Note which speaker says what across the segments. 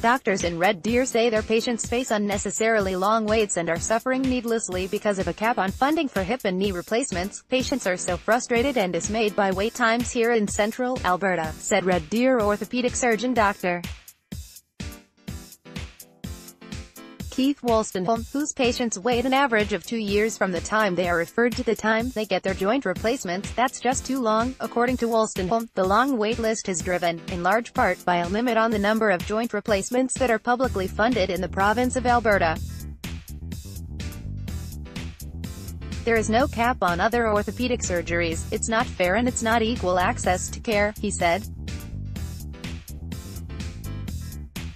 Speaker 1: Doctors in Red Deer say their patients face unnecessarily long waits and are suffering needlessly because of a cap on funding for hip and knee replacements. Patients are so frustrated and dismayed by wait times here in central Alberta, said Red Deer orthopedic surgeon Dr. Keith Wolstenholme, whose patients wait an average of 2 years from the time they are referred to the time they get their joint replacements. That's just too long. According to Wolstenholme, the long wait list is driven, in large part, by a limit on the number of joint replacements that are publicly funded in the province of Alberta. There is no cap on other orthopedic surgeries. It's not fair and it's not equal access to care, he said.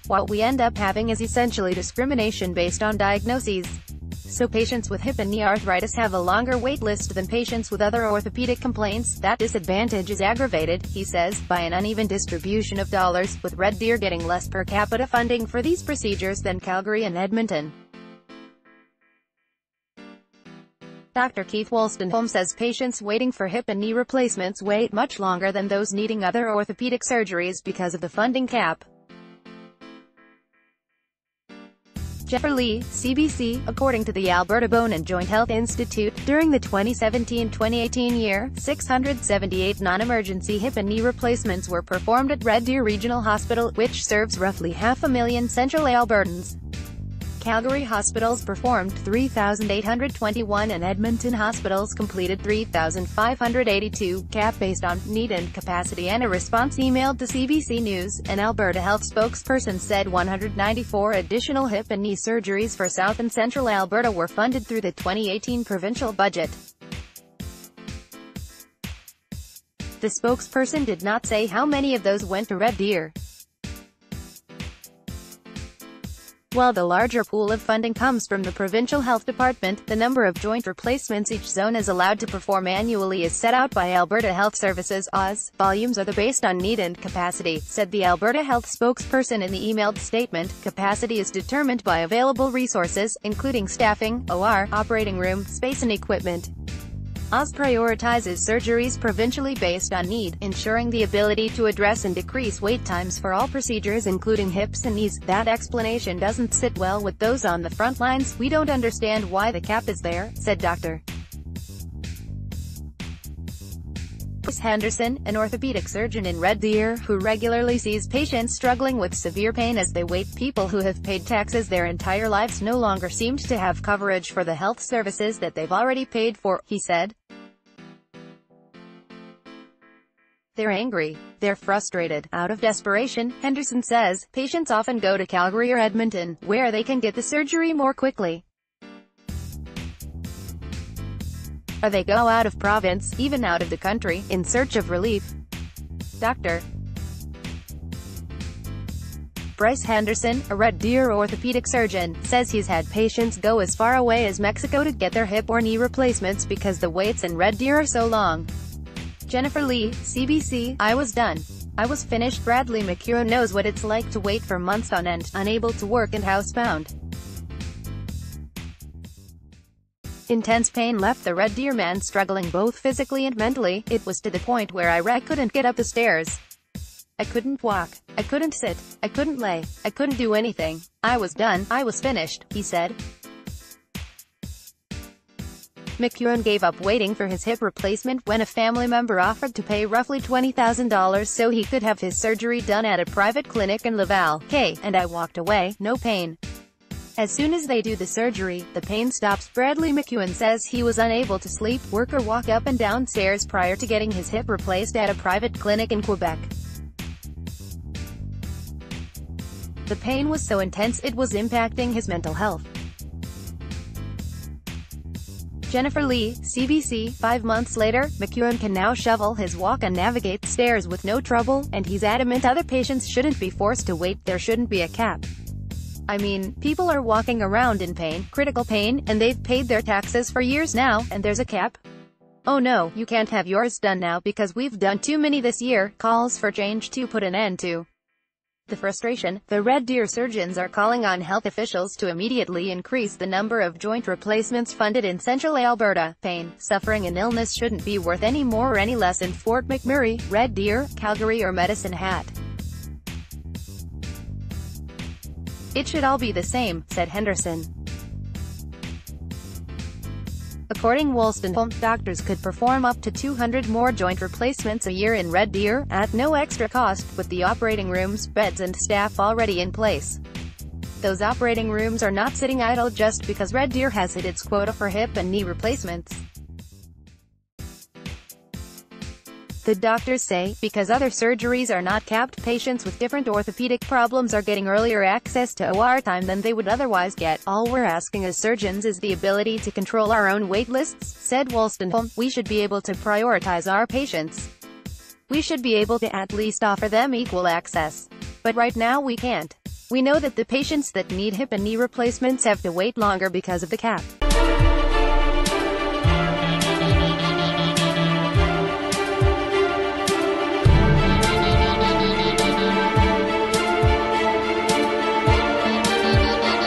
Speaker 1: What we end up having is essentially discrimination based on diagnoses. So patients with hip and knee arthritis have a longer wait list than patients with other orthopedic complaints. That disadvantage is aggravated, he says, by an uneven distribution of dollars, with Red Deer getting less per capita funding for these procedures than Calgary and Edmonton. Dr. Keith Wolstenholme says patients waiting for hip and knee replacements wait much longer than those needing other orthopedic surgeries because of the funding cap. Jennifer Lee, CBC, according to the Alberta Bone and Joint Health Institute, during the 2017-2018 year, 678 non-emergency hip and knee replacements were performed at Red Deer Regional Hospital, which serves roughly 500,000 central Albertans. Calgary hospitals performed 3,821 and Edmonton hospitals completed 3,582, cap based on need and capacity. And a response emailed to CBC News, an Alberta Health spokesperson said 194 additional hip and knee surgeries for South and Central Alberta were funded through the 2018 provincial budget. The spokesperson did not say how many of those went to Red Deer. While the larger pool of funding comes from the provincial health department, the number of joint replacements each zone is allowed to perform annually is set out by Alberta Health Services (AHS). Volumes are based on need and capacity, said the Alberta Health spokesperson in the emailed statement. Capacity is determined by available resources, including staffing, OR, operating room, space and equipment. AHS prioritizes surgeries provincially based on need, ensuring the ability to address and decrease wait times for all procedures including hips and knees. That explanation doesn't sit well with those on the front lines. We don't understand why the cap is there, said Dr. Bryce Henderson, an orthopedic surgeon in Red Deer, who regularly sees patients struggling with severe pain as they wait. People who have paid taxes their entire lives no longer seemed to have coverage for the health services that they've already paid for, he said. They're angry. They're frustrated. Out of desperation, Henderson says, patients often go to Calgary or Edmonton, where they can get the surgery more quickly. Or they go out of province, even out of the country, in search of relief. Dr. Bryce Henderson, a Red Deer orthopedic surgeon, says he's had patients go as far away as Mexico to get their hip or knee replacements because the waits in Red Deer are so long. Jennifer Lee, CBC, I was done. I was finished. Bradley McEwen knows what it's like to wait for months on end, unable to work and housebound. Intense pain left the Red Deer man struggling both physically and mentally. It was to the point where I couldn't get up the stairs. I couldn't walk. I couldn't sit. I couldn't lay. I couldn't do anything. I was done. I was finished, he said. McEwen gave up waiting for his hip replacement when a family member offered to pay roughly $20,000 so he could have his surgery done at a private clinic in Laval, and I walked away, no pain. As soon as they do the surgery, the pain stops. Bradley McEwen says he was unable to sleep, work or walk up and down stairs prior to getting his hip replaced at a private clinic in Quebec. The pain was so intense it was impacting his mental health. Jennifer Lee, CBC, 5 months later, McEwen can now shovel his walk and navigate stairs with no trouble, and he's adamant other patients shouldn't be forced to wait. There shouldn't be a cap. I mean, people are walking around in pain, critical pain, and they've paid their taxes for years now, and there's a cap? Oh no, you can't have yours done now because we've done too many this year. Calls for change to put an end to the frustration. The Red Deer surgeons are calling on health officials to immediately increase the number of joint replacements funded in central Alberta. Pain, suffering and illness shouldn't be worth any more or any less in Fort McMurray, Red Deer, Calgary or Medicine Hat. It should all be the same, said Henderson. According to Wolstenholme, doctors could perform up to 200 more joint replacements a year in Red Deer, at no extra cost, with the operating rooms, beds and staff already in place. Those operating rooms are not sitting idle just because Red Deer has hit its quota for hip and knee replacements. The doctors say, because other surgeries are not capped, patients with different orthopedic problems are getting earlier access to OR time than they would otherwise get. All we're asking as surgeons is the ability to control our own wait lists, said Wolstenholme. We should be able to prioritize our patients. We should be able to at least offer them equal access. But right now we can't. We know that the patients that need hip and knee replacements have to wait longer because of the cap.